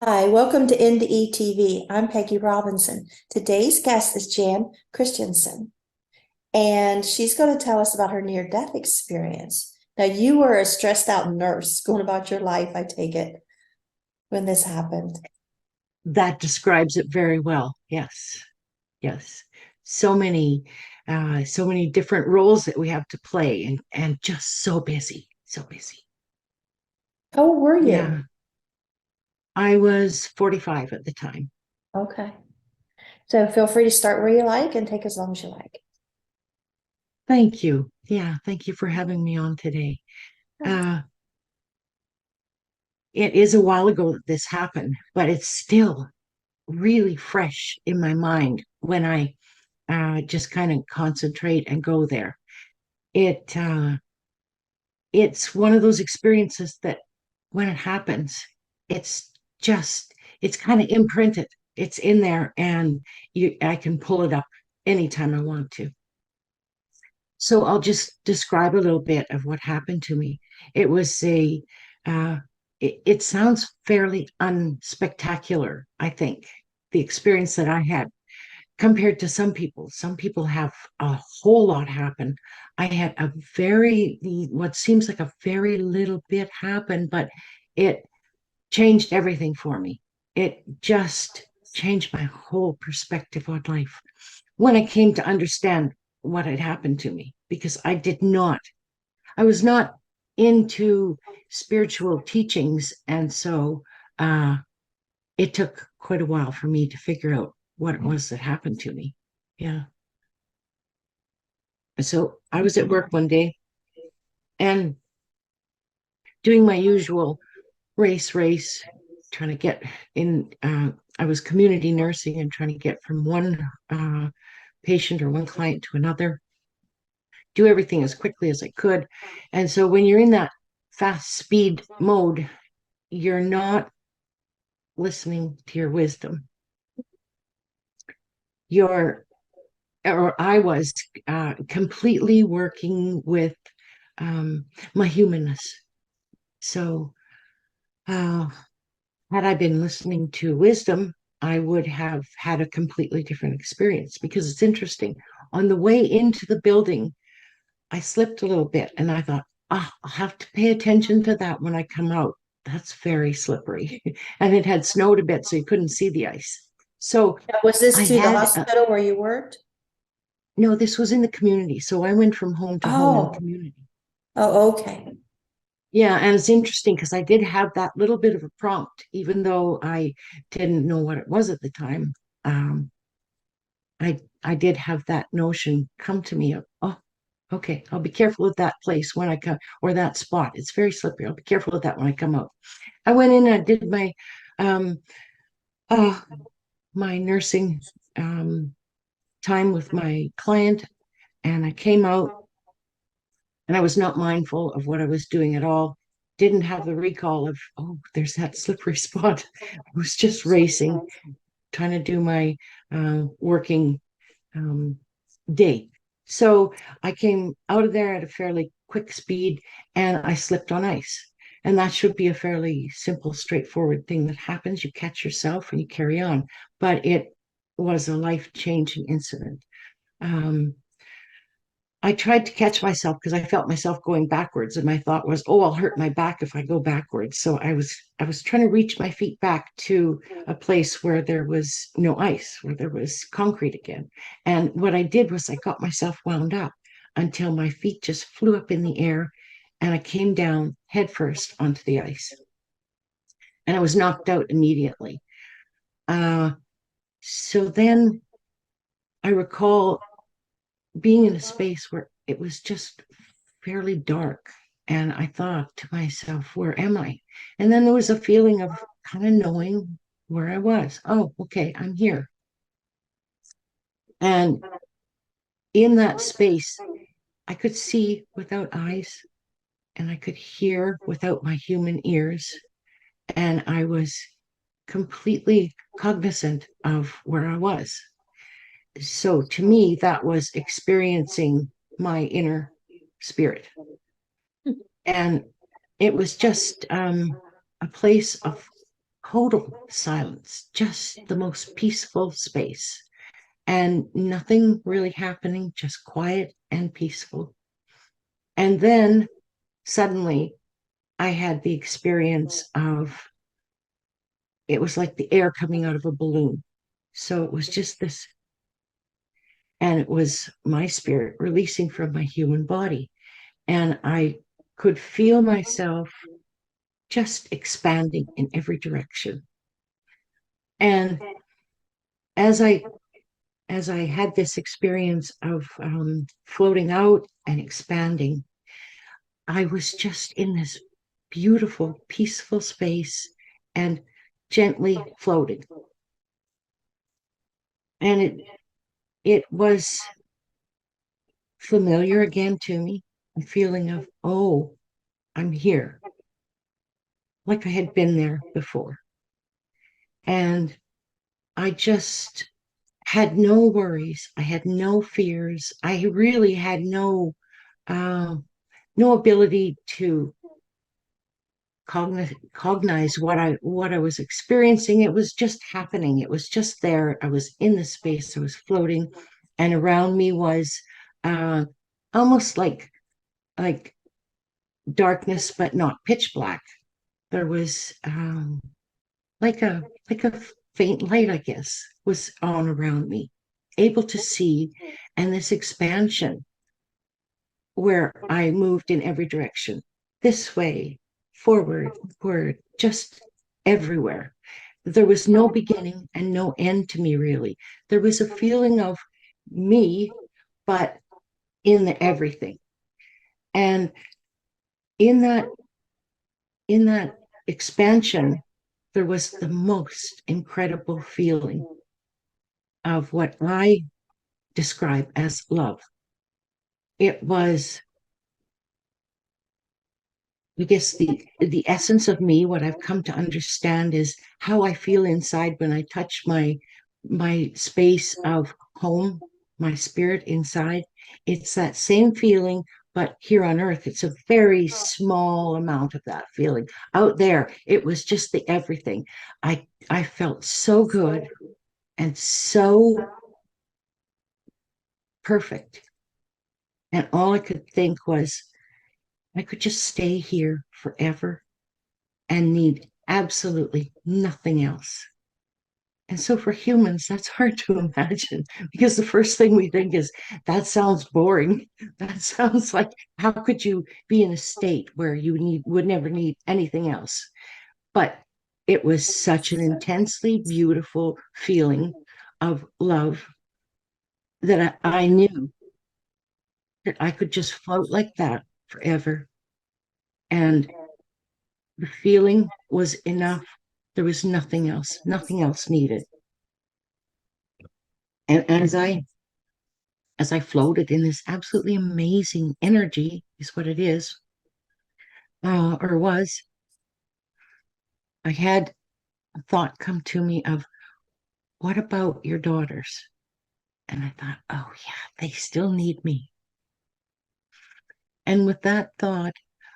Hi, welcome to NDE TV. I'm Peggy Robinson. Today's guest is Jan Christenson, and she's going to tell us about her near-death experience. Now, you were a stressed out nurse going about your life, I take it, when this happened. That describes it very well. Yes, yes. So many different roles that we have to play and just so busy, so busy. How old were you? Yeah. I was 45 at the time. Okay. So feel free to start where you like and take as long as you like. Thank you. Yeah, thank you for having me on today. Uh, it is a while ago that this happened, but it's still really fresh in my mind when I just kind of concentrate and go there. It it's one of those experiences that when it happens, it's just, it's kind of imprinted. It's in there and I can pull it up anytime I want to. So I'll just describe a little bit of what happened to me. It was uh, it sounds fairly unspectacular, I think, the experience that I had compared to some people. Some people have a whole lot happen. I had what seems like a very little bit happen, but it changed everything for me. It just changed my whole perspective on life when I came to understand what had happened to me, because I was not into spiritual teachings. And so uh, it took quite a while for me to figure out what it was that happened to me. Yeah. So I was at work one day and doing my usual race, trying to get in. I was community nursing and trying to get from one patient or one client to another, do everything as quickly as I could. And so when you're in that fast speed mode, you're not listening to your wisdom. You're, or I was completely working with my humanness. So, uh, had I been listening to wisdom, I would have had a completely different experience, because it's interesting. On the way into the building, I slipped a little bit and I thought, I'll have to pay attention to that when I come out. That's very slippery. And it had snowed a bit, so you couldn't see the ice. So Now, was I this to the had, hospital where you worked? no, this was in the community. So I went from home to home in the Oh, community. oh, okay. Yeah, and it's interesting because I did have that little bit of a prompt, even though I didn't know what it was at the time. Um, I did have that notion come to me of, oh, okay, I'll be careful at that place when I come, or that spot. It's very slippery. I'll be careful with that when I come out. I went in and I did um uh my nursing time with my client, and I came out and I was not mindful of what I was doing at all. Didn't have the recall of, oh, there's that slippery spot. I was just racing, trying to do my working um, day. So I came out of there at a fairly quick speed and I slipped on ice. And that should be a fairly simple, straightforward thing that happens. You catch yourself and you carry on. But it was a life changing incident. Um, I tried to catch myself because I felt myself going backwards, and my thought was, "Oh, I'll hurt my back if I go backwards." So I was trying to reach my feet back to a place where there was no ice, where there was concrete again. And what I did was I got myself wound up until my feet just flew up in the air, and I came down headfirst onto the ice, and I was knocked out immediately. Uh, so then I recall being in a space where it was just fairly dark. And I thought to myself, where am I? And then there was a feeling of kind of knowing where I was. Oh, okay, I'm here. And in that space, I could see without eyes and I could hear without my human ears. And I was completely cognizant of where I was. So to me, that was experiencing my inner spirit. And it was just a place of total silence, just the most peaceful space, and nothing really happening, just quiet and peaceful. And then suddenly I had the experience of, it was like the air coming out of a balloon. So it was just this, and it was my spirit releasing from my human body. And I could feel myself just expanding in every direction. And as I had this experience of floating out and expanding, I was just in this beautiful, peaceful space and gently floating. And it was familiar again to me, a feeling of, oh, I'm here, like I had been there before. And I just had no worries. I had no fears. I really had uh, no ability to cognize what I was experiencing. It was just happening. It was just there. I was in the space. I was floating, and around me was uh, almost like darkness, but not pitch black. There was like a faint light, I guess, was on around me, able to see, and this expansion where I moved in every direction, this way, forward, just everywhere. There was no beginning and no end to me, really. There was a feeling of me, but in the everything. And in that expansion, there was the most incredible feeling of what I describe as love. It was, I guess, the essence of me. What I've come to understand is how I feel inside when I touch my space of home, my spirit inside. It's that same feeling, but here on earth, it's a very small amount of that feeling. Out there, it was just the everything. I felt so good and so perfect. And all I could think was, I could just stay here forever and need absolutely nothing else. And so for humans, that's hard to imagine because the first thing we think is, that sounds boring. That sounds like, how could you be in a state where you would never need anything else? But it was such an intensely beautiful feeling of love that I knew that I could just float like that forever. And the feeling was enough. There was nothing else needed. And as I floated in this absolutely amazing energy, is what it is, or was, I had a thought come to me of, what about your daughters? And I thought, oh yeah, they still need me. And with that thought,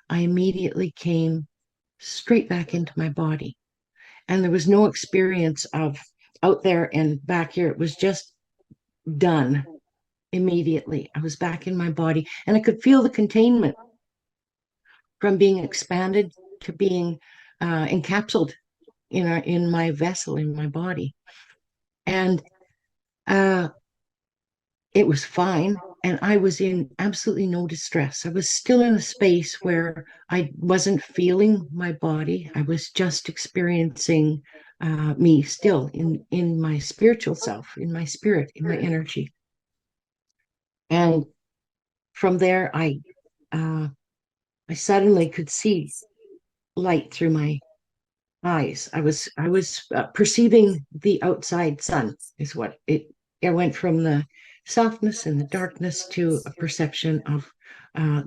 I immediately came straight back into my body. And there was no experience of out there and back here. It was just done immediately. I was back in my body and I could feel the containment from being expanded to being encapsulated in my vessel, in my body. And uh, it was fine. And I was in absolutely no distress. I was still in a space where I wasn't feeling my body. I was just experiencing me still in my spiritual self, in my spirit, in my energy. And from there, uh, I suddenly could see light through my eyes. I was perceiving the outside sun is what it. I went from the softness and the darkness to a perception of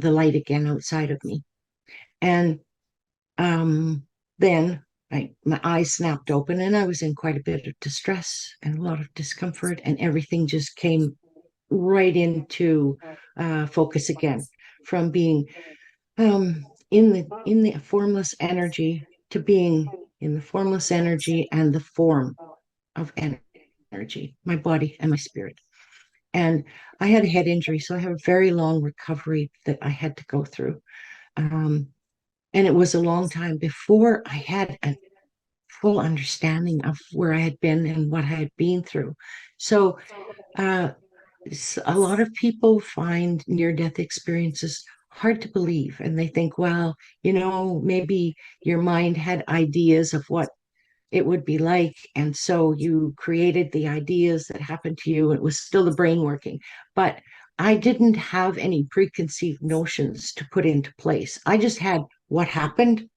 the light again outside of me. And then my eyes snapped open, and I was in quite a bit of distress and a lot of discomfort, and everything just came right into focus again, from being in the formless energy to being in the formless energy and the form of energy, my body and my spirit. And I had a head injury, so I have a very long recovery that I had to go through. Um, and it was a long time before I had a full understanding of where I had been and what I had been through. So uh, a lot of people find near-death experiences hard to believe, and they think, well, maybe your mind had ideas of what it would be like, and so you created the ideas that happened to you. It was still the brain working, but I didn't have any preconceived notions to put into place. I just had what happened,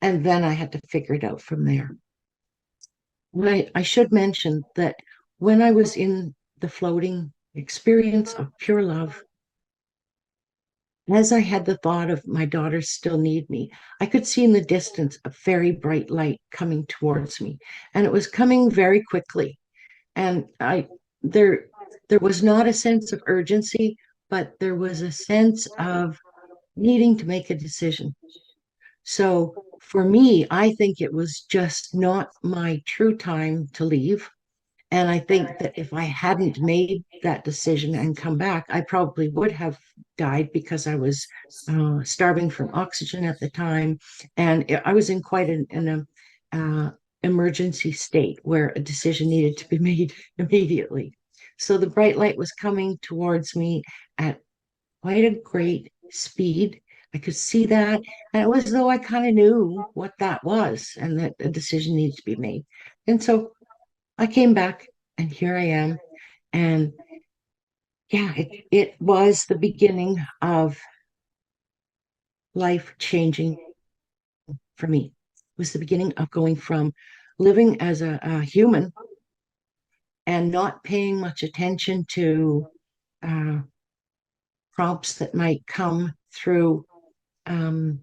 and then I had to figure it out from there. I should mention that when I was in the floating experience of pure love, as I had the thought of my daughters still need me, I could see in the distance a very bright light coming towards me, and it was coming very quickly. And there, there was not a sense of urgency, but there was a sense of needing to make a decision. So for me, I think it was just not my true time to leave. And I think that if I hadn't made that decision and come back, I probably would have died because I was starving from oxygen at the time. And I was in quite an emergency state where a decision needed to be made immediately. So the bright light was coming towards me at quite a great speed. I could see that. And it was as though I kind of knew what that was and that a decision needed to be made. And so I came back and here I am. And yeah, it was the beginning of life changing for me. It was the beginning of going from living as a human and not paying much attention to uh, prompts that might come through um,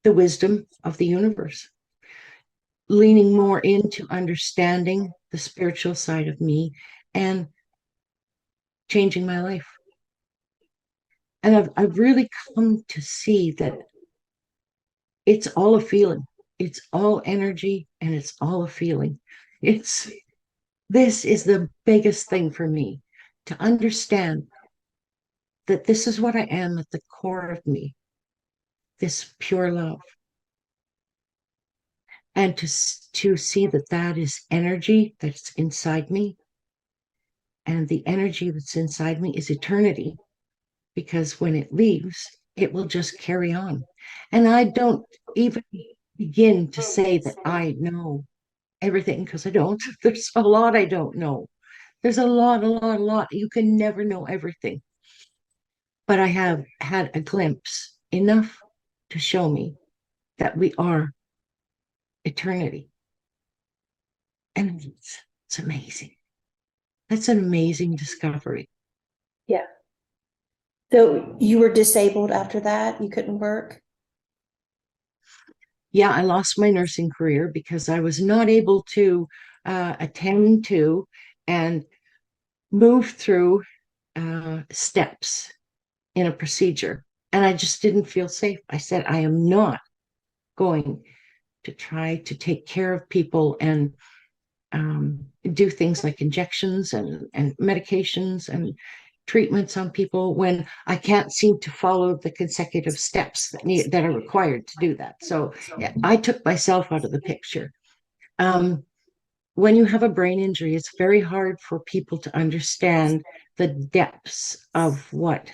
the wisdom of the universe, leaning more into understanding the spiritual side of me and changing my life. And I've really come to see that it's all a feeling. It's all energy and it's all a feeling. It's this is the biggest thing for me to understand that this is what I am at the core of me, this pure love. And to see that that is energy that's inside me, and the energy that's inside me is eternity, because when it leaves, it will just carry on. And I don't even begin to say that I know everything because I don't. There's a lot I don't know. There's a lot, a lot, a lot. You can never know everything. But I have had a glimpse enough to show me that we are eternity. And it's amazing. That's an amazing discovery. Yeah. So you were disabled after that? You couldn't work? Yeah, I lost my nursing career because I was not able to attend to and move through steps in a procedure. And I just didn't feel safe. I said, I am not going to try to take care of people and do things like injections and medications and treatments on people when I can't seem to follow the consecutive steps that are required to do that. So yeah, I took myself out of the picture. Um, when you have a brain injury, it's very hard for people to understand the depths of what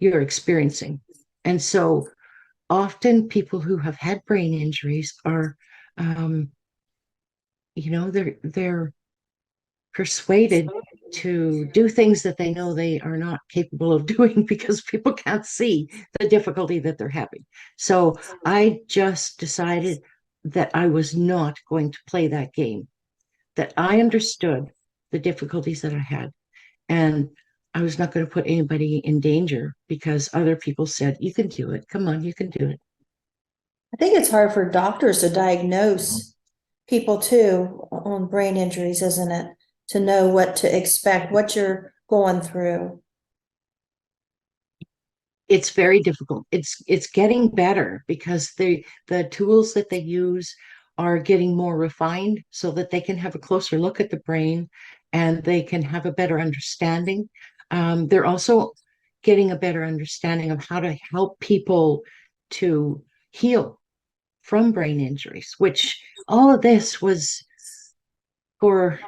you're experiencing. And so often people who have had brain injuries are, um, they're persuaded to do things that they know they are not capable of doing because people can't see the difficulty that they're having. So I just decided that I was not going to play that game, that I understood the difficulties that I had. And I was not going to put anybody in danger because other people said, you can do it. Come on, you can do it. I think it's hard for doctors to diagnose people too on brain injuries, isn't it? To know what to expect, what you're going through. It's very difficult. It's getting better because the tools that they use are getting more refined so that they can have a closer look at the brain and they can have a better understanding. They're also getting a better understanding of how to help people to heal from brain injuries, which all of this was for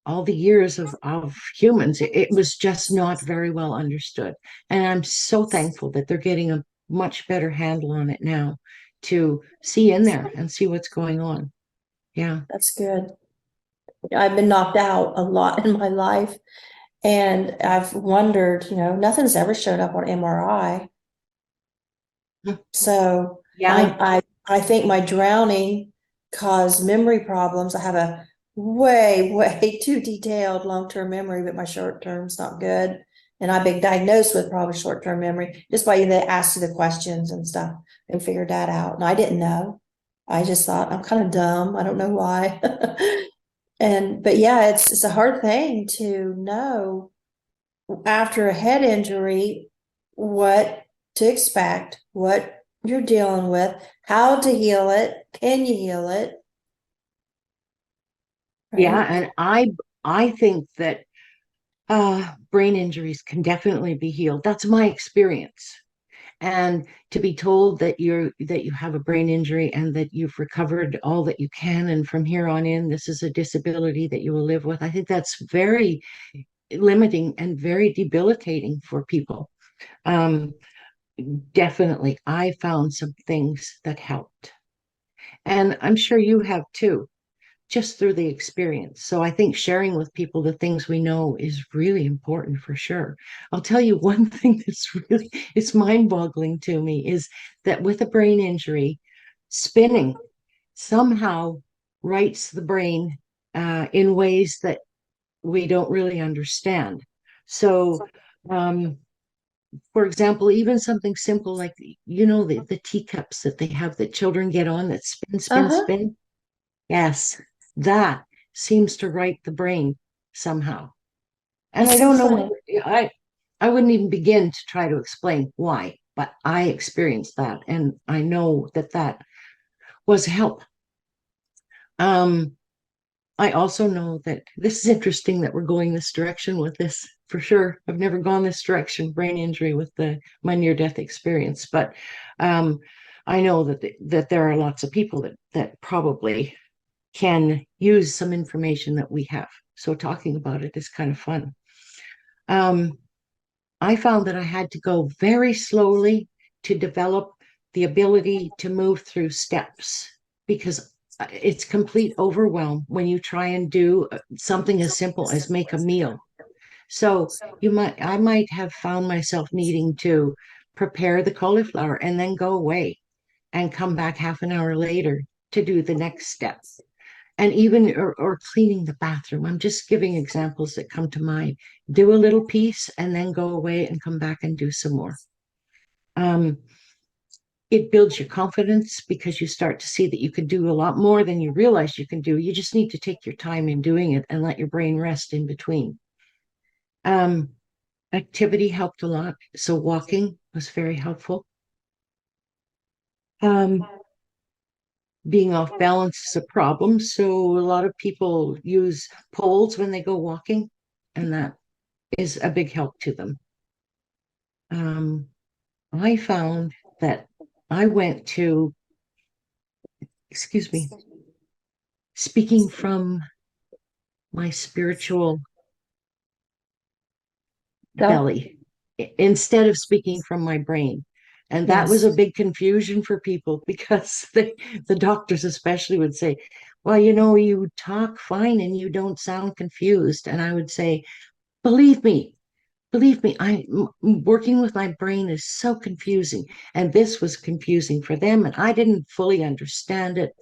all the years of humans, it was just not very well understood. And I'm so thankful that they're getting a much better handle on it now to see in there and see what's going on. Yeah. That's good. I've been knocked out a lot in my life, and I've wondered, nothing's ever showed up on MRI. So Yeah. I think my drowning caused memory problems. I have a way, way too detailed long-term memory, but my short-term's not good. And I've been diagnosed with probably short-term memory just by they asked you the questions and stuff and figured that out. And I didn't know. I just thought I'm kind of dumb. I don't know why. But yeah, it's a hard thing to know after a head injury what to expect, what you're dealing with, how to heal it, can you heal it? Yeah. Right? And I think that brain injuries can definitely be healed. That's my experience. And to be told that you have a brain injury and that you've recovered all that you can, and from here on in, this is a disability that you will live with. I think that's very limiting and very debilitating for people. Um, Definitely, I found some things that helped, and I'm sure you have too, just through the experience. So I think sharing with people the things we know is really important for sure. I'll tell you one thing that's really, it's mind-boggling to me is that with a brain injury, spinning somehow rights the brain in ways that we don't really understand. So, for example, even something simple like, the teacups that they have that children get on that spin, spin, Uh-huh. spin. Yes, that seems to right the brain somehow. And That's I so don't know funny. whether I wouldn't even begin to try to explain why, but I experienced that and I know that that was help. Um, I also know that this is interesting that we're going this direction with this for sure. I've never gone this direction, brain injury with my near-death experience, but um, I know that there are lots of people that probably can use some information that we have. So talking about it is kind of fun. Um, I found that I had to go very slowly to develop the ability to move through steps because it's complete overwhelm when you try and do something as simple as make a meal. So I might have found myself needing to prepare the cauliflower and then go away and come back half an hour later to do the next step. And even or cleaning the bathroom. I'm just giving examples that come to mind. Do a little piece and then go away and come back and do some more. Um, it builds your confidence because you start to see that you can do a lot more than you realize you can do. You just need to take your time in doing it and let your brain rest in between. Um, Activity helped a lot. So walking was very helpful. Um, Being off balance is a problem. So a lot of people use poles when they go walking, and that is a big help to them. Um, I found that I went to, excuse me, speaking from my spiritual So, belly instead of speaking from my brain. And that was yes. a big confusion for people because the doctors especially would say, well, you talk fine and you don't sound confused. And I would say, believe me, working with my brain is so confusing. And this was confusing for them. And I didn't fully understand it.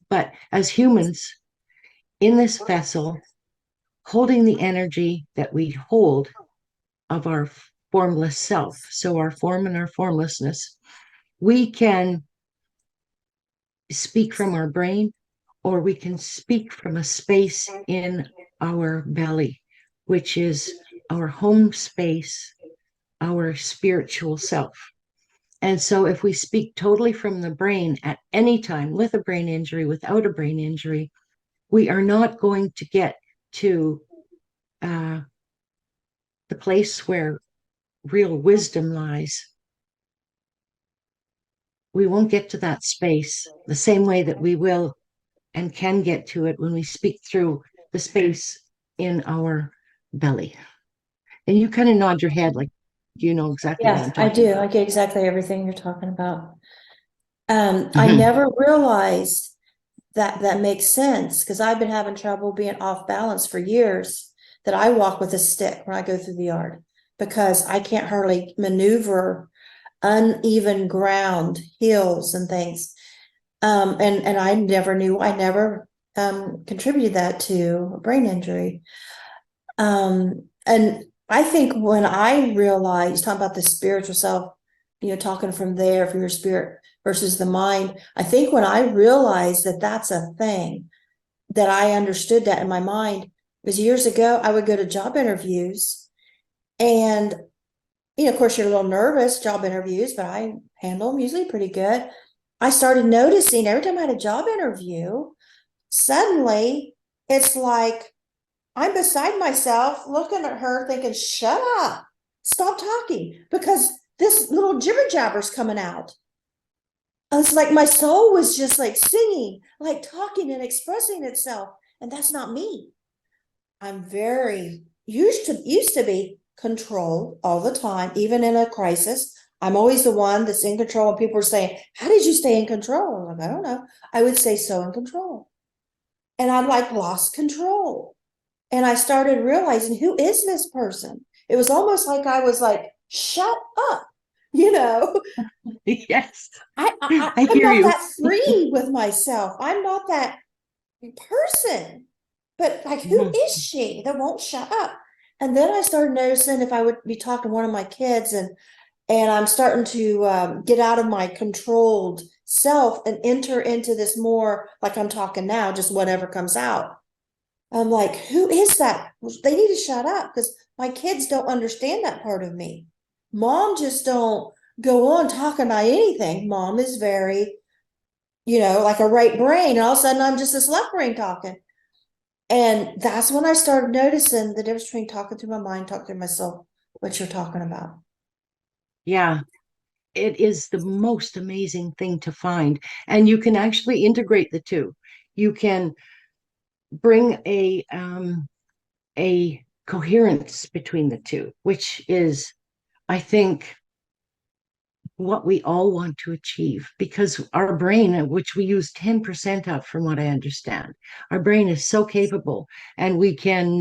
But as humans in this vessel, holding the energy that we hold of our formless self, so our form and our formlessness, we can speak from our brain or we can speak from a space in our belly, which is our home space, our spiritual self. And so if we speak totally from the brain at any time, with a brain injury, without a brain injury, we are not going to get to uh, the place where real wisdom lies. We won't get to that space the same way that we will and can get to it when we speak through the space in our belly. And you kind of nod your head like you know exactly what Yes, I'm I talking do. about. I get exactly everything you're talking about. I Mhm. never realized that that makes sense because I've been having trouble being off balance for years, that I walk with a stick when I go through the yard because I can't hardly maneuver uneven ground, hills and things. And I never knew, I never contributed that to a brain injury. And I think when I realized, talking about the spiritual self, talking from there for your spirit versus the mind, I think when I realized that that's a thing, that I understood that in my mind, was years ago, I would go to job interviews and, of course, you're a little nervous, job interviews, but I handle them usually pretty good. I started noticing every time I had a job interview, suddenly it's like I'm beside myself looking at her thinking, shut up, stop talking, because this little jibber jabber's coming out. It's like my soul was just like singing, like talking and expressing itself. And that's not me. I'm very used to be controlled all the time, even in a crisis. I'm always the one that's in control. And people are saying, how did you stay in control? I'm like, I don't know. I would say so in control. And I'm like lost control. And I started realizing, who is this person? It was almost like I was like, shut up, you know. Yes, I, I I I'm hear not you. that free with myself. I'm not that person. But like, who Mhm. is she that won't shut up? And then I started noticing if I would be talking to one of my kids and I'm starting to get out of my controlled self and enter into this more like I'm talking now, just whatever comes out. I'm like, who is that? They need to shut up because my kids don't understand that part of me. Mom just don't go on talking about anything. Mom is very, like a right brain. And all of a sudden I'm just this left brain talking. And that's when I started noticing the difference between talking through my mind, talking through my soul, what you're talking about. Yeah, it is the most amazing thing to find. And you can actually integrate the two. You can bring a coherence between the two, which is, I think, what we all want to achieve because our brain, which we use 10% of, from what I understand, our brain is so capable and we can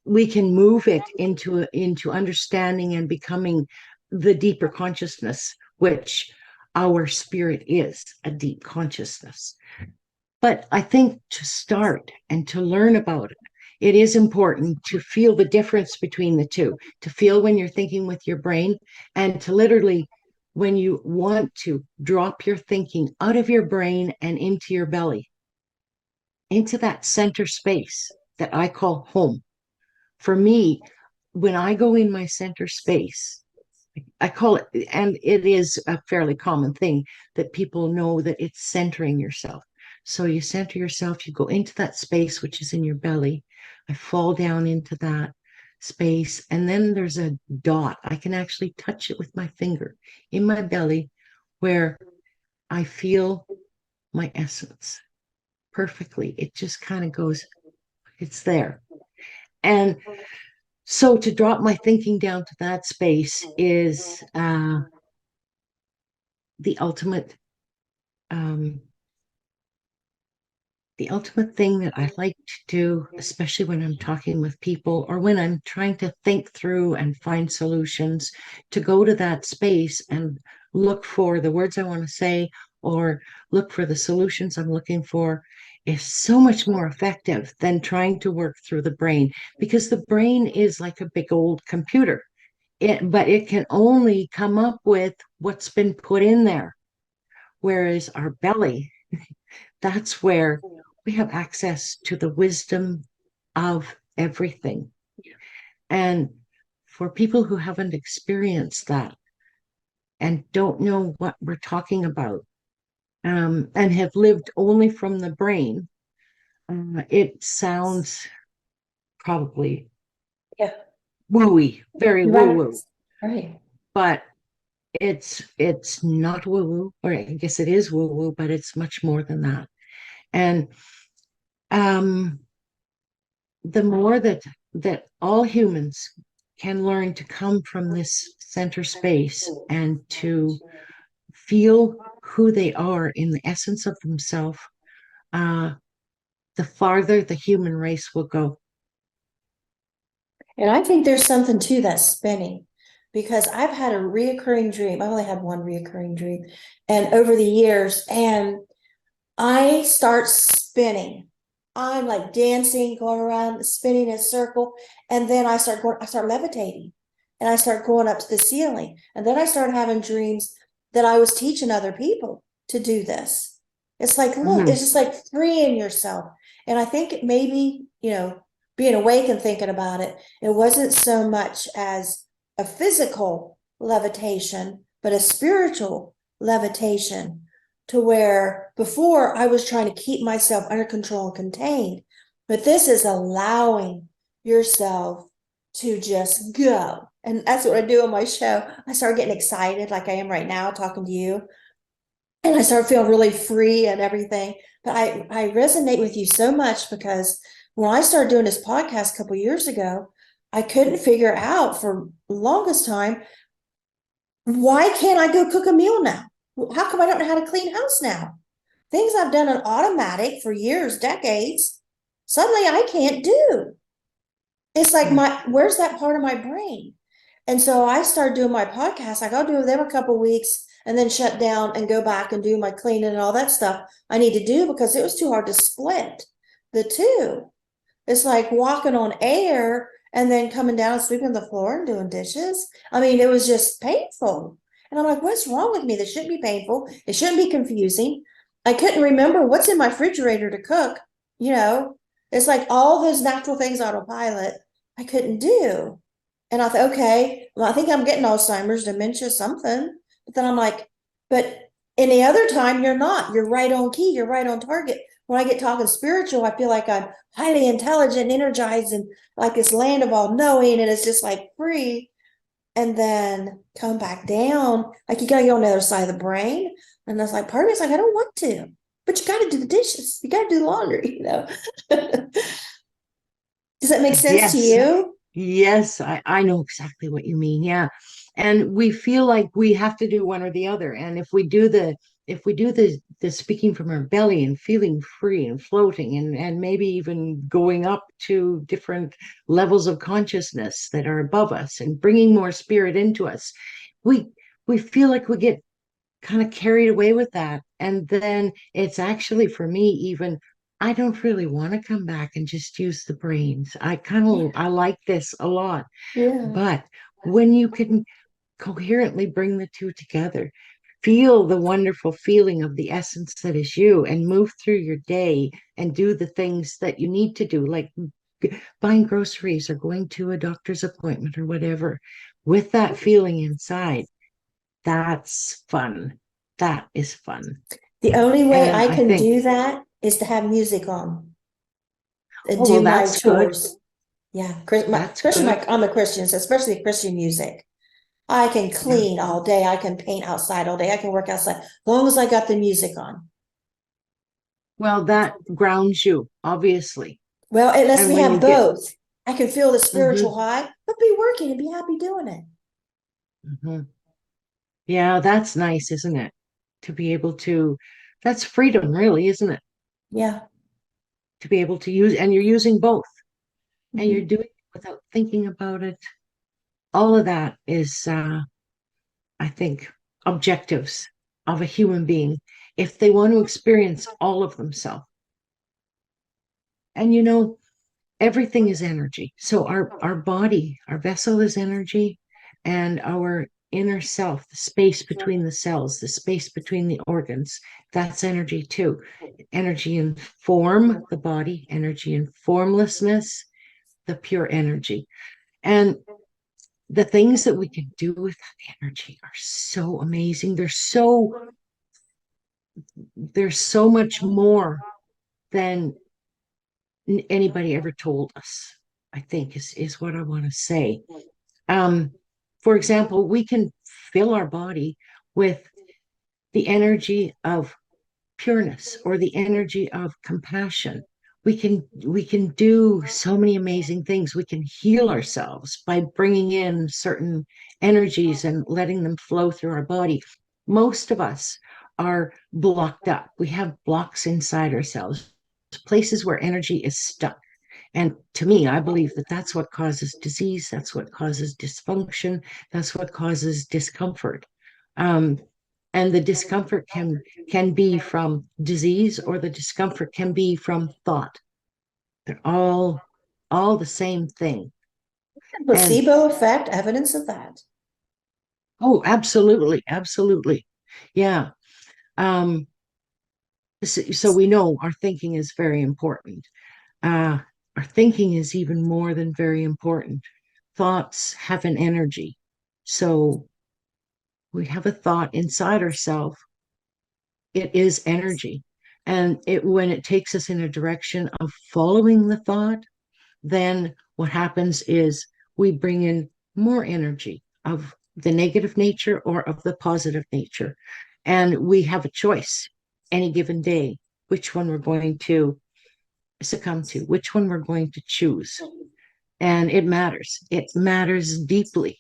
move it into understanding and becoming the deeper consciousness, which our spirit is a deep consciousness. But I think to start and to learn about it, it is important to feel the difference between the two, to feel when you're thinking with your brain, and to literally, when you want to drop your thinking out of your brain and into your belly, into that center space that I call home. For me, when I go in my center space, I call it, and it is a fairly common thing that people know that it's centering yourself. So you center yourself, you go into that space, which is in your belly. I fall down into that space, and then there's a dot. I can actually touch it with my finger in my belly where I feel my essence perfectly. It just kind of goes, it's there. And so to drop my thinking down to that space is the ultimate um, the ultimate thing that I like to do, especially when I'm talking with people or when I'm trying to think through and find solutions, to go to that space and look for the words I want to say or look for the solutions I'm looking for is so much more effective than trying to work through the brain because the brain is like a big old computer. But it can only come up with what's been put in there. Whereas our belly, that's where we have access to the wisdom of everything. And for people who haven't experienced that, and don't know what we're talking about, and have lived only from the brain, it sounds probably Yeah. wooey, very Right. woo-woo, Right. but it's not woo-woo, or I guess it is woo-woo, but it's much more than that. And um, the more that all humans can learn to come from this center space and to feel who they are in the essence of themselves, uh, the farther the human race will go. And I think there's something to that spinning because I've had a reoccurring dream. I only had one reoccurring dream, and over the years, and I start spinning. I'm like dancing, going around, spinning in a circle, and then I start levitating, and I start going up to the ceiling, and then I start having dreams that I was teaching other people to do this. It's like, look, Mhm. it's just like freeing yourself. And I think maybe, being awake and thinking about it, it wasn't so much as a physical levitation, but a spiritual levitation, to where before I was trying to keep myself under control and contained. But this is allowing yourself to just go. And that's what I do on my show. I start getting excited like I am right now talking to you. And I start feeling really free and everything. But I resonate with you so much because when I started doing this podcast a couple years ago, I couldn't figure out for the longest time, why can't I go cook a meal now? How come I don't know how to clean house now? Things I've done on automatic for years, decades, suddenly I can't do. It's like, Yeah. where's that part of my brain? And so I started doing my podcast. Like, I'll do them a couple of weeks and then shut down and go back and do my cleaning and all that stuff I need to do because it was too hard to split the two. It's like walking on air and then coming down and sweeping the floor and doing dishes. I mean, it was just painful. And I'm like, what's wrong with me? This shouldn't be painful. It shouldn't be confusing. I couldn't remember what's in my refrigerator to cook. You know, it's like all those natural things autopilot I couldn't do. And I thought, okay, well, I think I'm getting Alzheimer's, dementia, something. But then I'm like, but any other time, you're not. You're right on key. You're right on target. When I get talking spiritual, I feel like I'm highly intelligent, energized, and like this land of all knowing, and it's just like free. And then come back down, like you gotta go on the other side of the brain. And that's like part of it's like, I don't want to, but you gotta do the dishes, you gotta do the laundry, Does that make sense to Yes. you? Yes, I know exactly what you mean. Yeah. And we feel like we have to do one or the other. And if we do the speaking from our belly and feeling free and floating and maybe even going up to different levels of consciousness that are above us and bringing more spirit into us, we we feel like we get kind of carried away with that. And then it's actually for me, even I don't really want to come back and just use the brains. I like this a lot. Yeah. But when you can coherently bring the two together, feel the wonderful feeling of the essence that is you, and move through your day and do the things that you need to do, like buying groceries or going to a doctor's appointment or whatever, with that feeling inside, that's fun. That is fun. The only way And I I can think, do that is to have music on and oh, well, do my that's good. chores. Yeah, That's Christian, good. I'm a Christian, so especially Christian music. I can Yeah. clean all day. I can paint outside all day. I can work outside as long as I got the music on. Well, that grounds you, obviously. Well, it lets And me when have you get, both. I can feel the mhm, spiritual high, but be working and be happy doing it. mhm. Yeah, that's nice, isn't it? To be able to, that's freedom, really, isn't it? Yeah. To be able to use, and you're using both, and you're Mhm. doing it without thinking about it. All of that is, I think, objectives of a human being if they want to experience all of themselves. And everything is energy. So our body, our vessel is energy, and our inner self, the space between the cells, the space between the organs, that's energy too. Energy in form, the body, energy in formlessness, the pure energy. And the things that we can do with that energy are so amazing. There's so much more than anybody ever told us, I think is what I want to say. Um, for example, we can fill our body with the energy of pureness or the energy of compassion. We can do so many amazing things. We can heal ourselves by bringing in certain energies and letting them flow through our body. Most of us are blocked up. We have blocks inside ourselves, places where energy is stuck. And to me, I believe that that's what causes disease. That's what causes dysfunction. That's what causes discomfort. Um, and the discomfort can be from disease, or the discomfort can be from thought. They're all the same thing. And Placebo effect, evidence of that. oh, absolutely, absolutely. Yeah. Um, so we know our thinking is very important. Uh, our thinking is even more than very important. Thoughts have an energy. So we have a thought inside ourselves. It is energy. And when it takes us in a direction of following the thought, then what happens is we bring in more energy of the negative nature or of the positive nature. And we have a choice any given day which one we're going to succumb to, which one we're going to choose. And it matters. It matters deeply.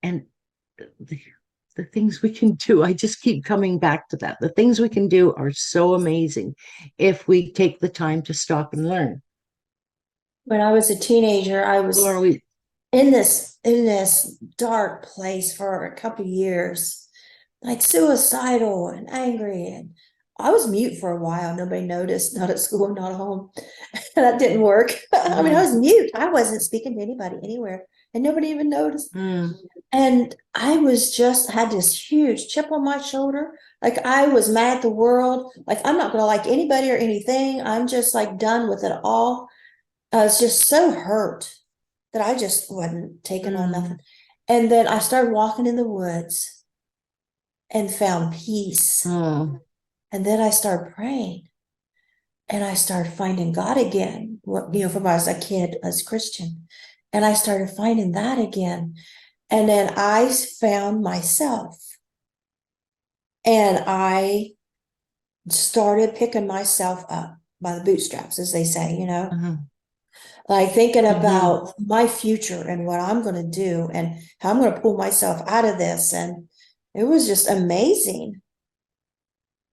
And the, the things we can do, I just keep coming back to that. The things we can do are so amazing if we take the time to stop and learn. When I was a teenager, I was Or we, in this dark place for a couple of years, like suicidal and angry, and I was mute for a while. Nobody noticed, not at school, not at home. That didn't work. I mean, I was mute. I wasn't speaking to anybody anywhere, and nobody even noticed. mm, And I was just had this huge chip on my shoulder. Like I was mad at the world. Like I'm not gonna like anybody or anything. I'm just like done with it all. I was just so hurt that I just wasn't taking on mm, nothing. And then I started walking in the woods and found peace. oh, And then I started praying and I started finding God again. What, from when I was a kid as Christian. And I started finding that again. And then I found myself and I started picking myself up by the bootstraps, as they say. uh-huh, Like thinking mhm. about my future and what I'm going to do and how I'm going to pull myself out of this. And it was just amazing.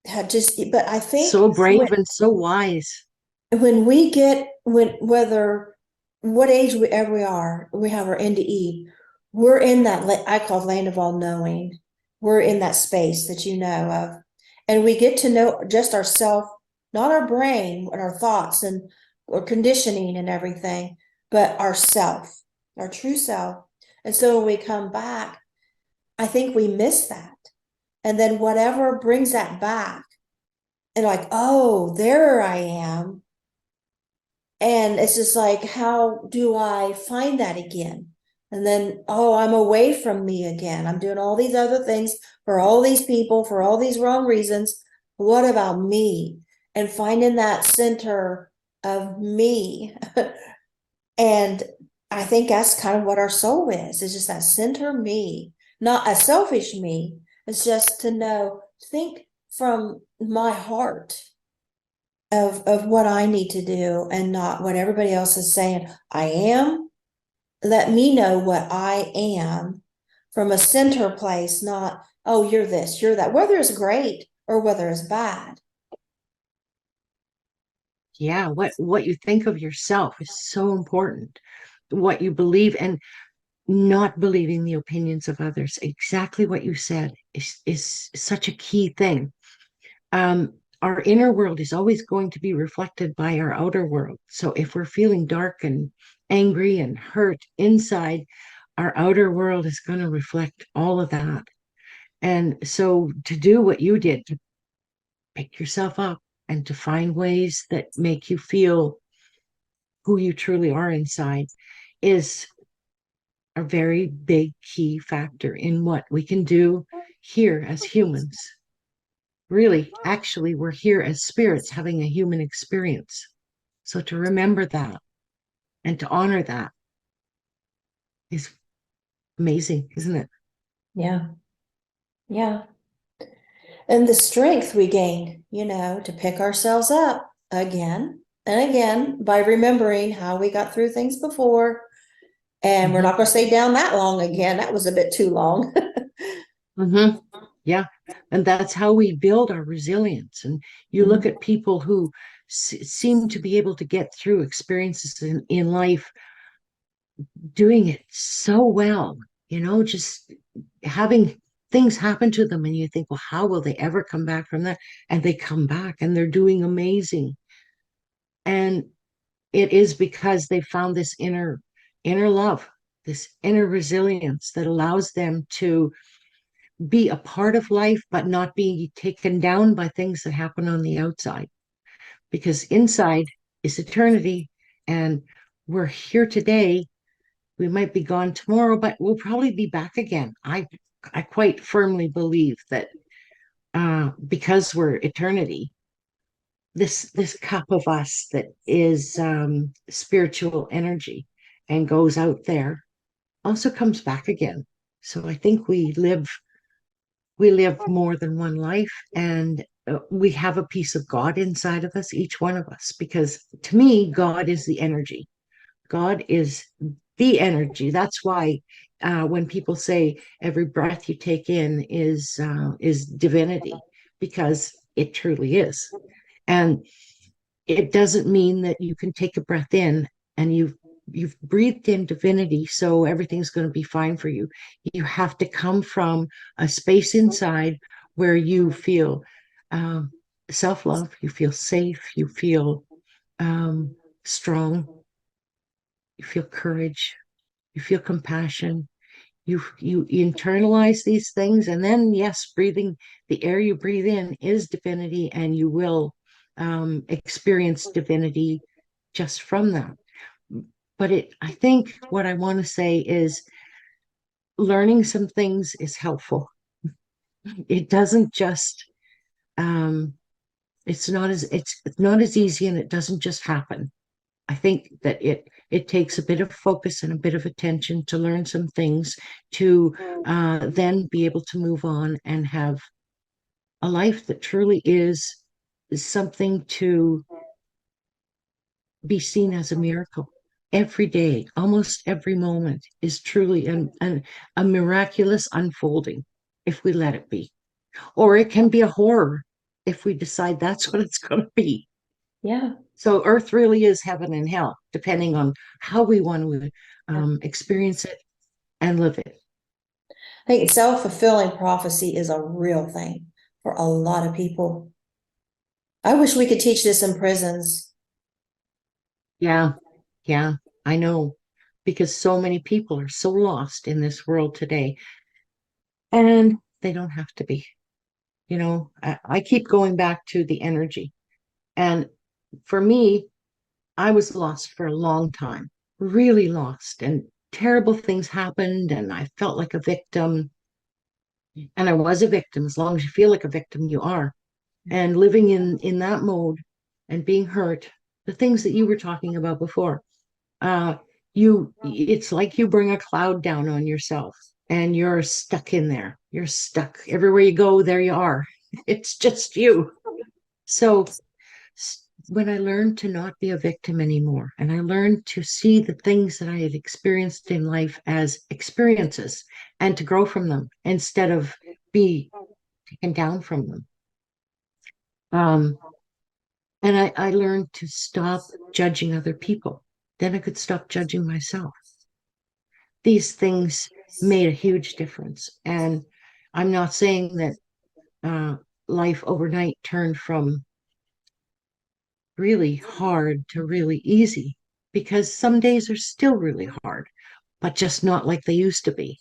But I think So brave and so wise. when we get, whether what age we ever we are, we have our NDE, we're in that, I call land of all knowing. We're in that space that you know of. And we get to know just ourself, not our brain and our thoughts and or conditioning and everything, but ourself, our true self. And so when we come back, I think we miss that. And then whatever brings that back, and like, oh, there I am. And it's just like, how do I find that again? And then, oh, I'm away from me again. I'm doing all these other things for all these people for all these wrong reasons. What about me? And finding that center of me. And I think that's kind of what our soul is. It's just that center me, not a selfish me. It's just to know, think from my heart of what I need to do and not what everybody else is saying. I am. Let me know what I am from a center place, not, oh, you're this, you're that, whether it's great or whether it's bad. Yeah, what you think of yourself is so important. What you believe and not believing the opinions of others. Exactly what you said is such a key thing. Our inner world is always going to be reflected by our outer world. So if we're feeling dark and angry and hurt inside, our outer world is going to reflect all of that. And so to do what you did, to pick yourself up and to find ways that make you feel who you truly are inside is a very big key factor in what we can do here as humans. Really, actually, we're here as spirits having a human experience. So to remember that and to honor that is amazing, isn't it? Yeah. Yeah. And the strength we gain, to pick ourselves up again and again by remembering how we got through things before. And we're Mm-hmm. not going to stay down that long again. That was a bit too long. Mm-hmm. Yeah. And that's how we build our resilience. And you look at people who seem to be able to get through experiences in life doing it so well, just having things happen to them. And you think, well, how will they ever come back from that? And they come back and they're doing amazing. And it is because they found this inner love, this inner resilience that allows them to be a part of life, but not be taken down by things that happen on the outside. Because inside is eternity, and we're here today. We might be gone tomorrow, but we'll probably be back again. I quite firmly believe that because we're eternity, this cup of us that is spiritual energy and goes out there also comes back again. So I think we live more than one life, and we have a piece of God inside of us, each one of us, because to me, God is the energy. God is the energy. That's why when people say every breath you take in is divinity, because it truly is. And it doesn't mean that you can take a breath in and you've breathed in divinity, so everything's going to be fine for you. You have to come from a space inside where you feel um, self-love, you feel safe, you feel strong, you feel courage, you feel compassion. You internalize these things, and then yes, breathing the air you breathe in is divinity, and you will experience divinity just from that. But I think what I want to say is learning some things is helpful. It doesn't just um, it's not as easy, and it doesn't just happen. I think that it takes a bit of focus and a bit of attention to learn some things to then be able to move on and have a life that truly is something to be seen as a miracle. Every day, almost every moment is truly a miraculous unfolding if we let it be. Or it can be a horror if we decide that's what it's going to be. Yeah. So Earth really is heaven and hell, depending on how we want to experience it and live it. I think self-fulfilling prophecy is a real thing for a lot of people. I wish we could teach this in prisons. Yeah, yeah, I know, because so many people are so lost in this world today, and they don't have to be. I keep going back to the energy. And for me, I was lost for a long time, really lost, and terrible things happened, and I felt like a victim. And I was a victim. As long as you feel like a victim, you are. And living in that mode and being hurt, the things that you were talking about before, uh, it's like you bring a cloud down on yourself and you're stuck in there. You're stuck. Everywhere you go, there you are. It's just you. So when I learned to not be a victim anymore, and I learned to see the things that I had experienced in life as experiences and to grow from them instead of be taken down from them. Um, and I learned to stop judging other people. Then I could stop judging myself. These things made a huge difference. And I'm not saying that uh, life overnight turned from really hard to really easy, because some days are still really hard, but just not like they used to be.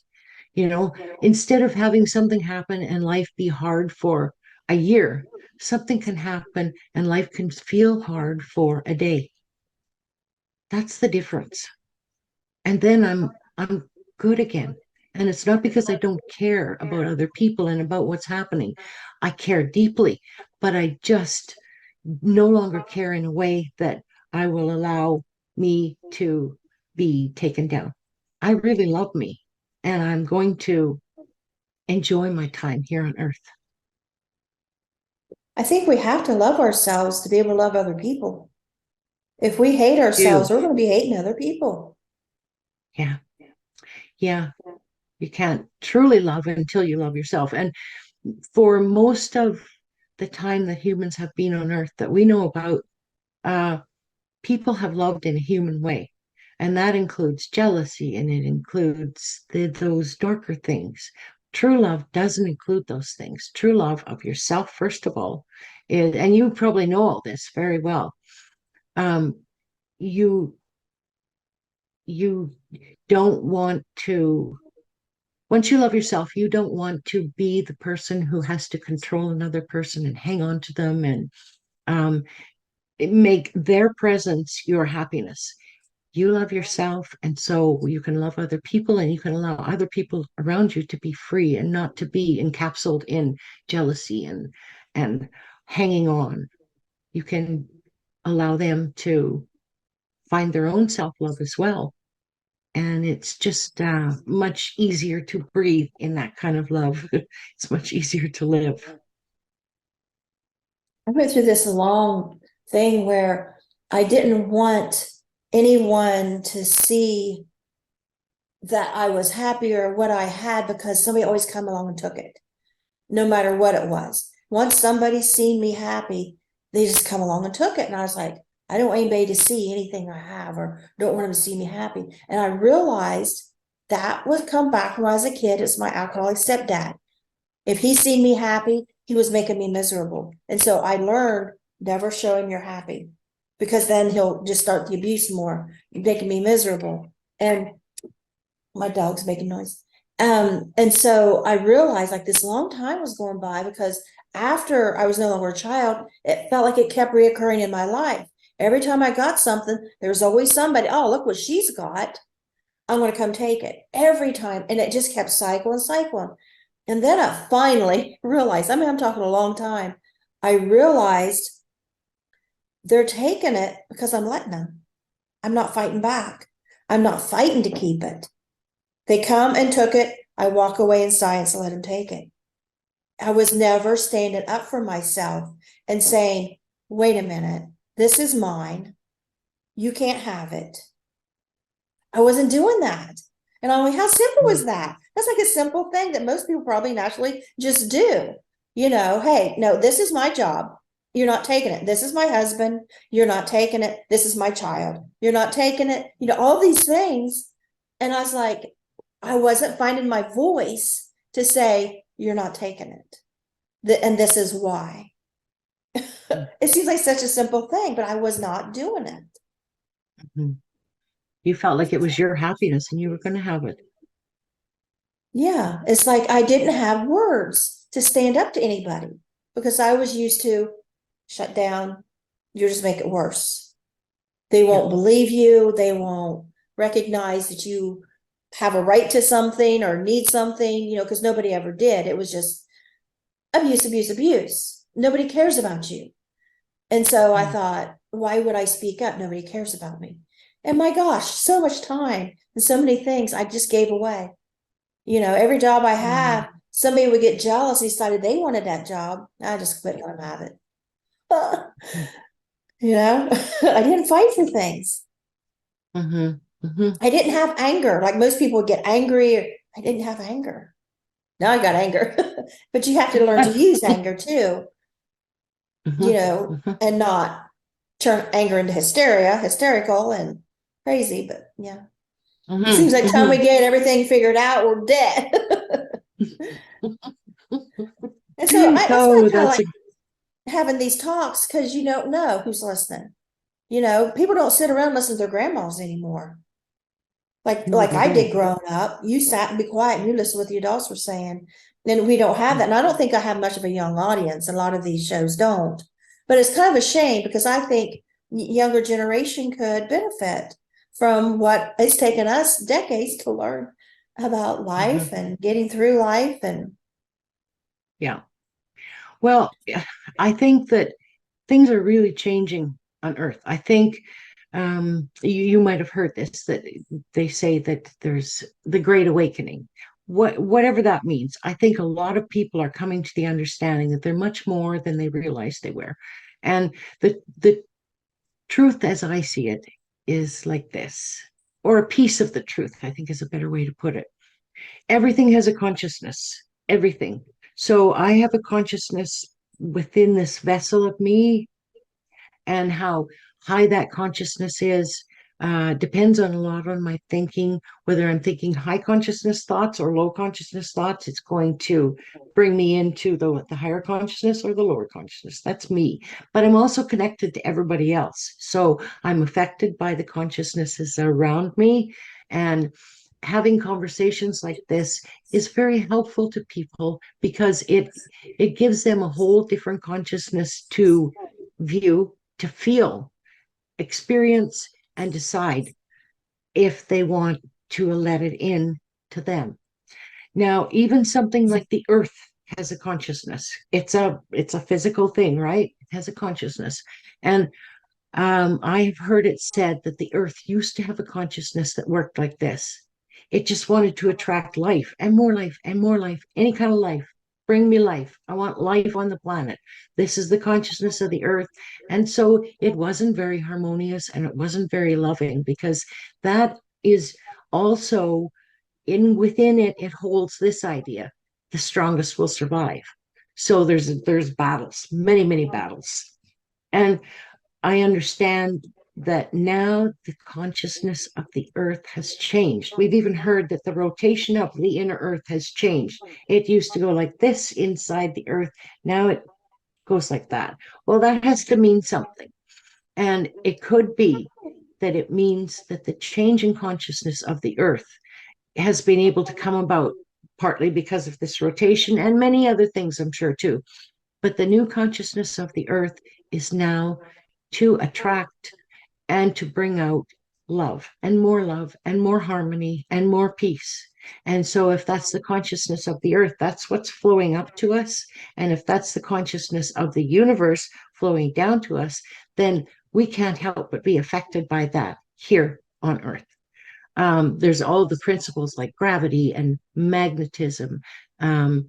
You know, instead of having something happen and life be hard for a year, something can happen and life can feel hard for a day. That's the difference. And then I'm good again. And it's not because I don't care about other people and about what's happening. I care deeply, but I just no longer care in a way that I will allow me to be taken down. I really love me, and I'm going to enjoy my time here on earth. I think we have to love ourselves to be able to love other people. If we hate ourselves, Do. we're going to be hating other people. Yeah. Yeah. You can't truly love until you love yourself. And for most of the time that humans have been on earth that we know about, uh, people have loved in a human way. And that includes jealousy and it includes those darker things. True love doesn't include those things. True love of yourself, first of all, is, and you probably know all this very well. Um, you you don't want to, once you love yourself, you don't want to be the person who has to control another person and hang on to them and um, make their presence your happiness. You love yourself, and so you can love other people and you can allow other people around you to be free and not to be encapsulated in jealousy and hanging on. You can allow them to find their own self-love as well. And it's just much easier to breathe in that kind of love. It's much easier to live. I went through this long thing where I didn't want anyone to see that I was happy or what I had because somebody always come along and took it, no matter what it was. Once somebody seen me happy, they just come along and took it. And I was like, I don't want anybody to see anything I have or don't want them to see me happy. And I realized that would come back when I was a kid. It's my alcoholic stepdad. If he seen me happy, he was making me miserable. And so I learned never show him you're happy because then he'll just start the abuse more, making me miserable. And my dog's making noise. And so I realized like this long time was going by because after I was no longer a child, it felt like it kept reoccurring in my life. Every time I got something, there was always somebody, oh, look what she's got. I'm going to come take it every time. And it just kept cycling. And then I finally realized, I mean, I'm talking a long time. I realized they're taking it because I'm letting them. I'm not fighting back. I'm not fighting to keep it. They come and took it. I walk away in silence and let them take it. I was never standing up for myself and saying, wait a minute, this is mine. You can't have it. I wasn't doing that. And I'm like, how simple is that? That's like a simple thing that most people probably naturally just do. You know, hey, no, this is my job. You're not taking it. This is my husband. You're not taking it. This is my child. You're not taking it. You know, all these things. And I was like, I wasn't finding my voice to say, you're not taking it. And this is why. It seems like such a simple thing, but I was not doing it. Mhm. You felt like it was your happiness and you were going to have it. Yeah, it's like I didn't have words to stand up to anybody because I was used to shut down, you just make it worse. They Yeah. won't believe you, they won't recognize that you have a right to something or need something, you know, because nobody ever did. It was just abuse. Nobody cares about you. And so I Mm. thought, why would I speak up? Nobody cares about me. And my gosh, so much time and so many things I just gave away. You know, every job I Mm. have, somebody would get jealous, decided they wanted that job. I just quit and let them have it. You know, I didn't fight for things. Mm-hmm. Mm-hmm. I didn't have anger. Like most people would get angry. I didn't have anger. Now I got anger. But you have to learn to use anger too, you Mm-hmm. know, Mm-hmm. and not turn anger into hysterical and crazy. But yeah, it seems like time we Mm-hmm. get everything figured out, we're dead. And so that's why I Oh, kind of that's like a having these talks because you don't know who's listening. You know, people don't sit around and listen to their grandmas anymore. no, Like they I don't. did growing up. You sat and be quiet and you listened to what the adults were saying. And we don't have that. And I don't think I have much of a young audience. A lot of these shows don't. But it's kind of a shame because I think younger generation could benefit from what it's taken us decades to learn. about life Mhm. and getting through life. And Yeah. Well, I think that things are really changing on Earth. I think you might have heard this, that they say that there's the Great Awakening. Whatever that means, I think a lot of people are coming to the understanding that they're much more than they realized they were. And the truth, as I see it, is like this, or a piece of the truth, I think is a better way to put it. Everything has a consciousness, everything. So I have a consciousness within this vessel of me, and how high that consciousness is depends on a lot on my thinking. Whether I'm thinking high consciousness thoughts or low consciousness thoughts, it's going to bring me into the higher consciousness or the lower consciousness. That's me. But I'm also connected to everybody else. So I'm affected by the consciousnesses around me. And having conversations like this is very helpful to people because it gives them a whole different consciousness to view, to feel, experience, and decide if they want to let it in to them. Now, even something like the earth has a consciousness. It's a physical thing, right? It has a consciousness. And I've heard it said that the earth used to have a consciousness that worked like this. It just wanted to attract life and more life and more life, any kind of life. Bring me life. I want life on the planet. This is the consciousness of the earth. And so it wasn't very harmonious and it wasn't very loving because that is also in within it, it holds this idea: the strongest will survive. So there's battles, many, many battles. And I understand that now the consciousness of the earth has changed. We've even heard that the rotation of the inner earth has changed. It used to go like this inside the earth. Now it goes like that. Well, that has to mean something. And it could be that it means that the change in consciousness of the earth has been able to come about partly because of this rotation and many other things, I'm sure, too. But the new consciousness of the earth is now to attract and to bring out love and more harmony and more peace. And so, if that's the consciousness of the earth, that's what's flowing up to us. And if that's the consciousness of the universe flowing down to us, then we can't help but be affected by that here on earth. There's all the principles like gravity and magnetism, um,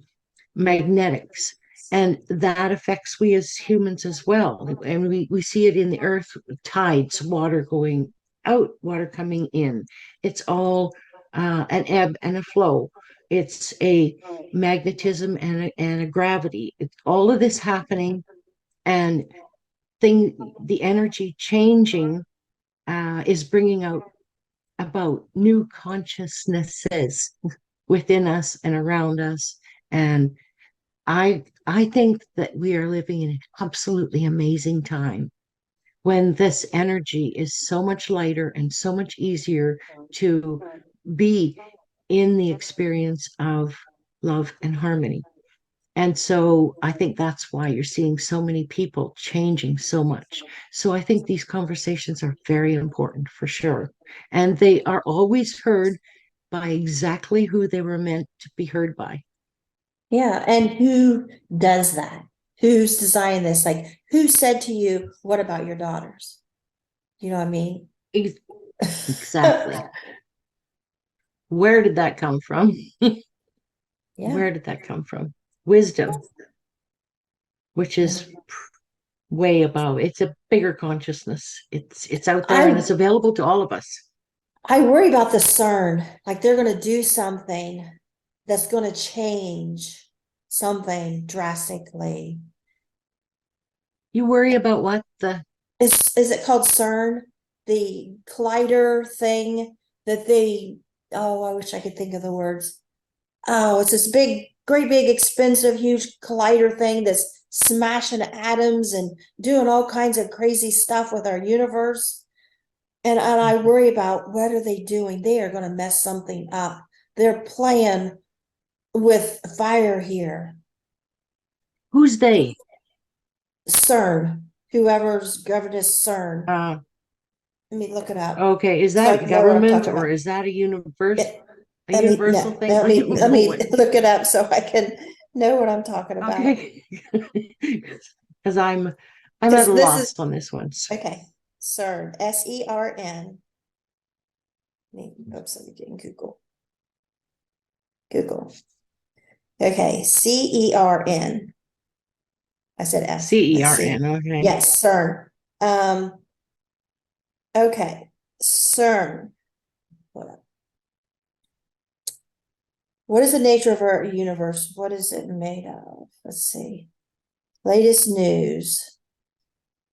magnetics, and that affects we as humans as well. And we see it in the earth: tides, water going out, water coming in. It's all an ebb and a flow. It's a magnetism and a gravity. It's all of this happening, and the energy changing is bringing out about new consciousnesses within us and around us. And I think that we are living in an absolutely amazing time when this energy is so much lighter and so much easier to be in the experience of love and harmony. And so I think that's why you're seeing so many people changing so much. So I think these conversations are very important for sure. And they are always heard by exactly who they were meant to be heard by. yeah, and who does that? Who's designed this? Like, who said to you, what about your daughters? You know what I mean? Exactly. Where did that come from? Yeah. Where did that come from? Wisdom, which is way above. It's a bigger consciousness. It's out there and I it's available to all of us. I worry about the CERN. Like they're gonna do something that's gonna change something drastically. You worry about what the Is it called CERN? The collider thing that they, oh, I wish I could think of the words. Oh, it's this big, great big, expensive, huge collider thing that's smashing atoms and doing all kinds of crazy stuff with our universe. And I worry about what are they doing? They are going to mess something up. They're playing with fire here. who's they? CERN, whoever's governed is CERN. Uh Let me look it up okay, is so I that can know what I'm government talking or about. is that a universe? It, A universal No, thing? let I me, don't let know me what. look it up so I can know what I'm talking about. Okay. Because I'm at Because a this is, loss on this one. okay, CERN, SERN. Oops, let me get in Google. Google. Okay, CERN. I said S. Let's see. CERN. Okay. Yes, CERN. Okay, CERN. Hold up. What is the nature of our universe? What is it made of? Let's see. Latest news.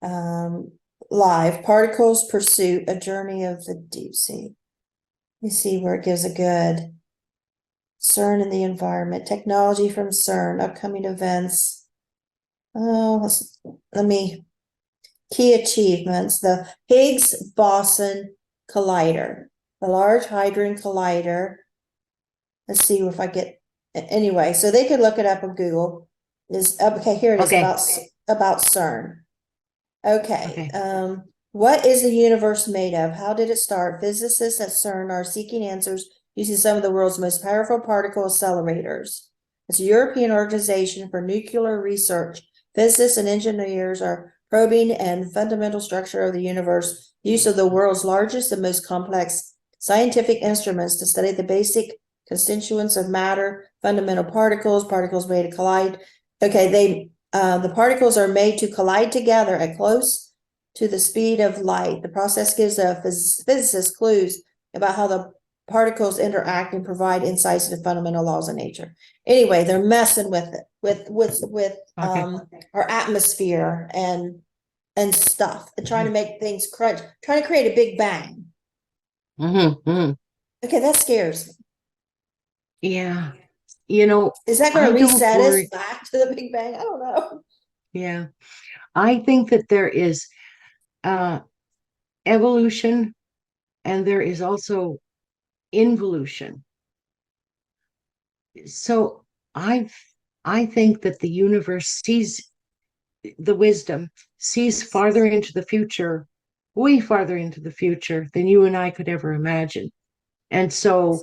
Live particles pursuit, a journey of the deep sea. Let me see where it gives a good CERN in the environment, technology from CERN, upcoming events. Oh, let me key achievements. The Higgs-Boson Collider, the Large Hadron Collider. Let's see if I get anyway. So they could look it up on Google. Is okay. Here it is Okay. about CERN. Okay. Okay. What is the universe made of? How did it start? Physicists at CERN are seeking answers using some of the world's most powerful particle accelerators. It's a European organization for nuclear research. Physicists and engineers are probing and fundamental structure of the universe, use of the world's largest and most complex scientific instruments to study the basic constituents of matter, fundamental particles, particles made to collide. Okay, the particles are made to collide together at close to the speed of light. The process gives a physicist clues about how the particles interact and provide insights into fundamental laws of nature. Anyway, they're messing with it, with Okay. our atmosphere and stuff, and trying to make things crunch, trying to create a big bang. Mm-hmm. Okay, that scares me. Yeah. You know, Is that going I to don't reset us worry. back to the big bang? I don't know. Yeah. I think that there is uh evolution and there is also involution. So I I think that the universe sees the wisdom, sees farther into the future, way farther into the future than you and I could ever imagine. And so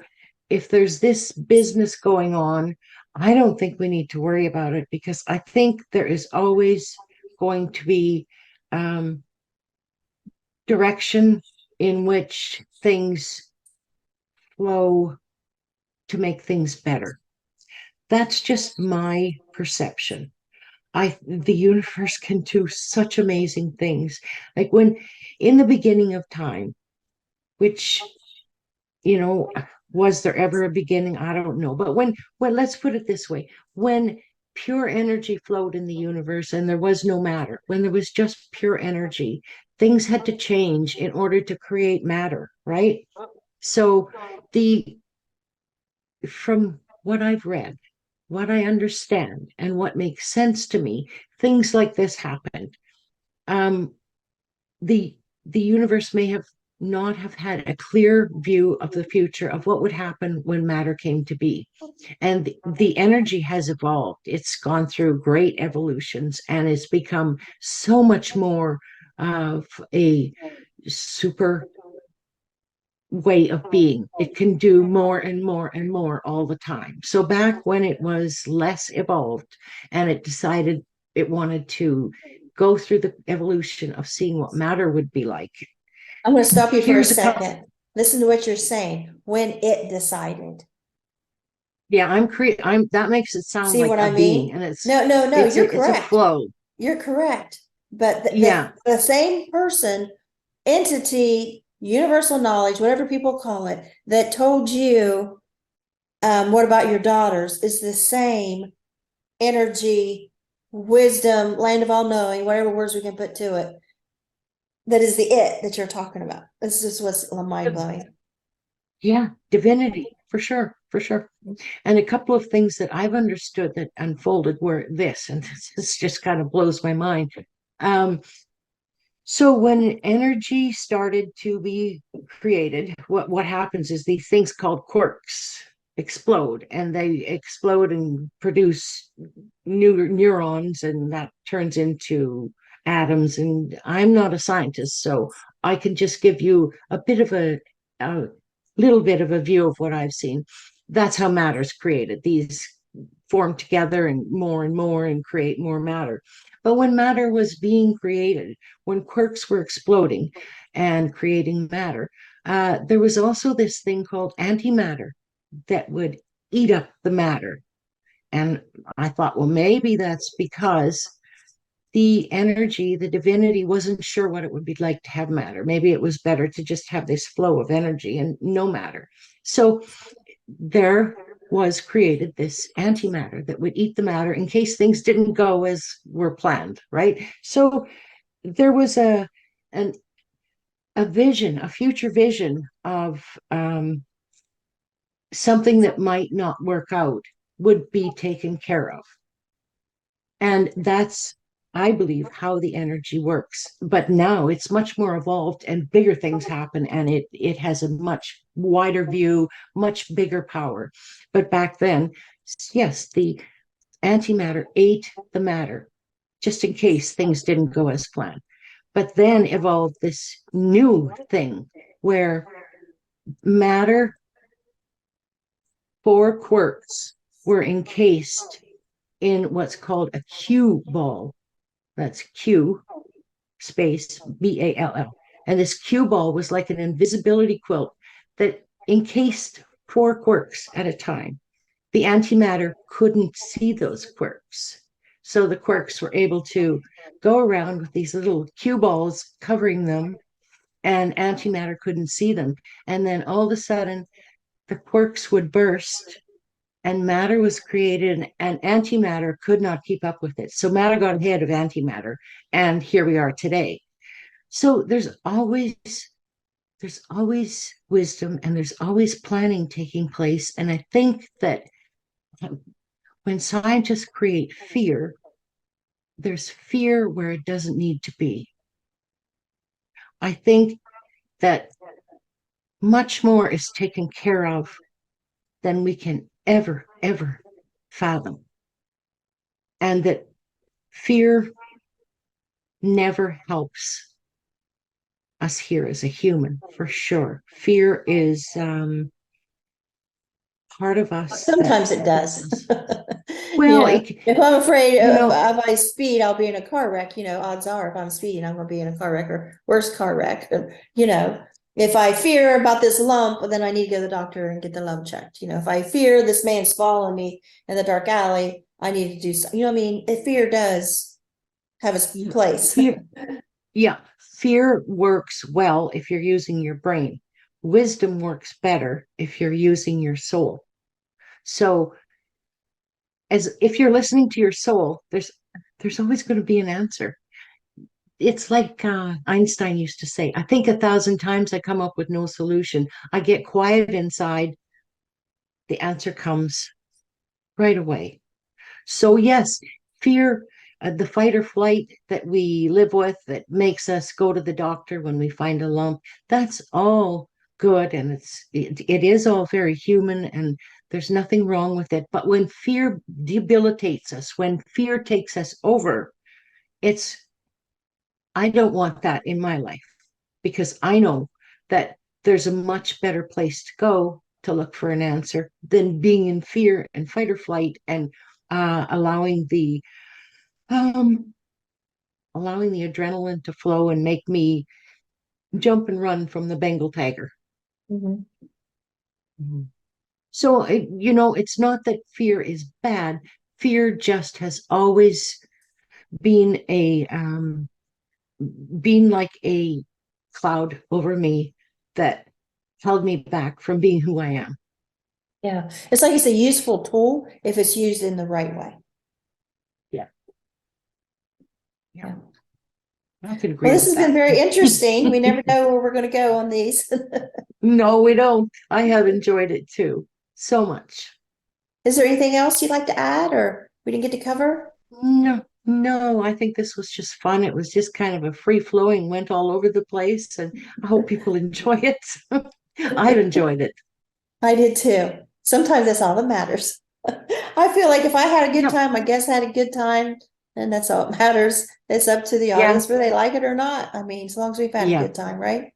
if there's this business going on, I don't think we need to worry about it because I think there is always going to be um, direction in which things flow to make things better. That's just my perception. The universe can do such amazing things. Like when in the beginning of time, which you know, was there ever a beginning? I don't know. But when let's put it this way, when pure energy flowed in the universe and there was no matter, when there was just pure energy, things had to change in order to create matter, right? So the from what I've read, what I understand, and what makes sense to me, things like this happened. Um, the the universe may have not have had a clear view of the future of what would happen when matter came to be, and the energy has evolved. It's gone through great evolutions and it's become so much more of a super way of being. It can do more and more and more all the time. So back when it was less evolved and it decided it wanted to go through the evolution of seeing what matter would be like. I'm going to stop you for a Here's a couple. second. Listen to what you're saying. When it decided. Yeah, I'm that makes it sound See like what a I being, mean? and No, you're it's a correct. flow. You're correct. But Yeah. the same person, entity, universal knowledge, whatever people call it, that told you, what about your daughters, is the same energy, wisdom, land of all knowing, whatever words we can put to it. That is the it that you're talking about. This is what's mind blowing. Yeah, divinity, for sure, for sure. And a couple of things that I've understood that unfolded were this, and this just kind of blows my mind. Um, so when energy started to be created, what happens is these things called quarks explode, and they explode and produce new neurons, and that turns into atoms. And I'm not a scientist, so I can just give you a bit of a little bit of a view of what I've seen, that's how matter's created. These form together and more and create more matter. But when matter was being created, when quarks were exploding and creating matter, there was also this thing called antimatter that would eat up the matter. And I thought, well, maybe that's because the energy, the divinity wasn't sure what it would be like to have matter. Maybe it was better to just have this flow of energy and no matter. So there was created this antimatter that would eat the matter in case things didn't go as were planned, right? So there was a vision, a future vision of something that might not work out would be taken care of. And that's, I believe, how the energy works. But now it's much more evolved and bigger things happen, and it has a much wider view, much bigger power. But back then, yes, the antimatter ate the matter just in case things didn't go as planned. But then evolved this new thing where matter, four quarks were encased in what's called a Q ball. That's Q space BALL. And this Q ball was like an invisibility quilt that encased four quirks at a time. The antimatter couldn't see those quirks. So the quirks were able to go around with these little Q balls covering them, and antimatter couldn't see them. And then all of a sudden, the quirks would burst and matter was created, and antimatter could not keep up with it. So matter got ahead of antimatter, and here we are today. So there's always wisdom, and there's always planning taking place. And I think that when scientists create fear, there's fear where it doesn't need to be. I think that much more is taken care of than we can ever fathom. And that fear never helps us here as a human, for sure. Fear is part of us. Sometimes it does. Well, if I'm afraid if I speed, I'll be in a car wreck. Odds are if I'm speeding, I'm going to be in a car wreck or worse car wreck. If I fear about this lump, then I need to go to the doctor and get the lump checked. If I fear this man's following me in the dark alley, I need to do something. I mean, if fear does have its place. Fear works well if you're using your brain. Wisdom works better if you're using your soul. So as if you're listening to your soul, there's always going to be an answer. It's like Einstein used to say, I think 1,000 times, I come up with no solution. I get quiet inside, the answer comes right away. So yes, fear, the fight or flight that we live with that makes us go to the doctor when we find a lump, that's all good, and it is all very human, and there's nothing wrong with it. But when fear debilitates us, when fear takes us over, I don't want that in my life, because I know that there's a much better place to go to look for an answer than being in fear and fight or flight, and allowing the adrenaline to flow and make me jump and run from the Bengal tiger. Mm-hmm. Mm-hmm. So, it's not that fear is bad. Fear just has always been like a cloud over me that held me back from being who I am. Yeah. It's like it's a useful tool if it's used in the right way. Yeah. I could agree. Well, this has been very interesting. We never know where we're going to go on these. No, we don't. I have enjoyed it too, so much. Is there anything else you'd like to add or we didn't get to cover? No, I think this was just fun. It was just kind of a free flowing, went all over the place, and I hope people enjoy it. I've enjoyed it. I did too. Sometimes that's all that matters. I feel like if I had a good time, my guests had a good time, and that's all that matters. It's up to the audience whether they like it or not. I mean, as long as we've had a good time, right?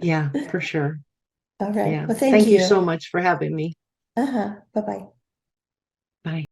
Yeah, for sure. All right. Yeah. Well, thank Thank you so you. much for having me. Uh-huh. Bye-bye. Bye.